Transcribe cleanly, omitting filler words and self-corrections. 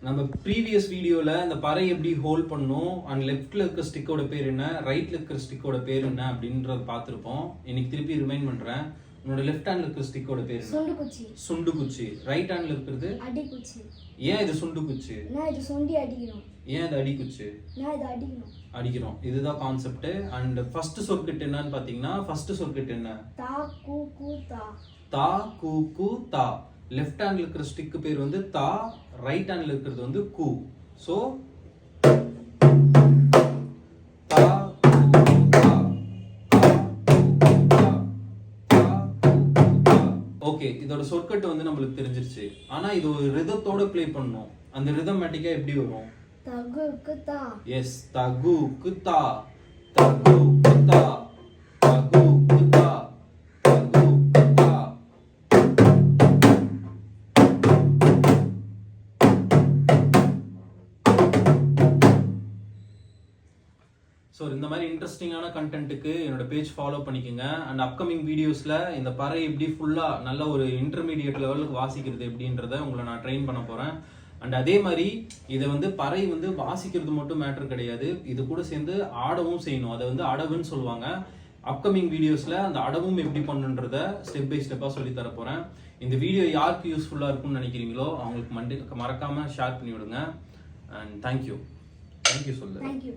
நம்ம ப்ரீவியஸ் வீடியோல இந்த பறை எப்படி ஹோல்ட் பண்ணும் அண்ட் லெஃப்ட்ல இருக்க ஸ்டிக்கோட பேர் என்ன, ரைட்ல இருக்கிற ஸ்டிக்கோட பேர் என்ன அப்படின்றத பார்த்துருப்போம். இன்னைக்கு திருப்பி ரிமைண்ட் பண்றேன். உன்னோட லெஃப்ட் ஹேண்ட்ல இருக்கிற ஸ்டிக்கோட பேர் என்ன? சுண்டுகுச்சி. சுண்டுகுச்சி. ரைட் ஹேண்ட்ல இருக்கிறது அடிக்குச்சி. ஏன் இது சுண்டுகுச்சி? நான் இது சுண்டி அடிக்கிறோம். ஏன் இது அடிக்குச்சி? நான் இது அடிக்கிறோம். அடிக்கிறோம். இதுதான் கான்செப்ட். அண்ட் ஃபர்ஸ்ட் சொற்கட்டு என்னன்னு பாத்தீங்கன்னா, ஃபர்ஸ்ட் சொற்கட்டு என்ன? தா கூ கூ தா. தா கூ கூ தா. லெஃப்ட் ஹேண்ட்ல இருக்கிற ஸ்டிக் பேர் வந்து தா, ரைட் ஹேண்ட்ல இருக்கிறது வந்து கூ. சோ தா கூ தா. ஓகே, இதோட சொற்கட்டு வந்து நம்மளுக்கு தெரிஞ்சிருச்சு. ஆனா இது ஒரு ரிதத்தோட ப்ளே பண்ணனும். அந்த ரிதமேட்டிக்கா எப்படி வரும்? தகுக்கு தா. எஸ், தகுக்கு தா. தகுக்கு தா. தகுக்கு தா. தகுக்கு தா. ஸோ இந்த மாதிரி இன்ட்ரெஸ்டிங்கான கண்டென்ட்டுக்கு என்னோட பேஜ் ஃபாலோ பண்ணிக்கோங்க. அண்ட் அப்கமிங் வீடியோஸில் இந்த பறை எப்படி ஃபுல்லாக நல்ல ஒரு இன்டர்மீடியட் லெவலுக்கு வாசிக்கிறது எப்படின்றத உங்களை நான் ட்ரெயின் பண்ண போகிறேன். அண்ட் அதே மாதிரி இதை வந்து பறை வந்து வாசிக்கிறது மட்டும் மேட்டர் கிடையாது, இது கூட சேர்ந்து ஆடவும் செய்யணும். அதை வந்து அடவுன்னு சொல்லுவாங்க. அப்கமிங் வீடியோஸில் அந்த அடவும் எப்படி பண்ணுன்றத ஸ்டெப் பை ஸ்டெப்பாக சொல்லி தர போகிறேன். இந்த வீடியோ யாருக்கு யூஸ்ஃபுல்லாக இருக்கும்னு நினைக்கிறீங்களோ அவங்களுக்கு மறக்காமல் ஷேர் பண்ணி விடுங்க. அண்ட் தேங்க்யூ சொல்லு. தேங்க்யூ.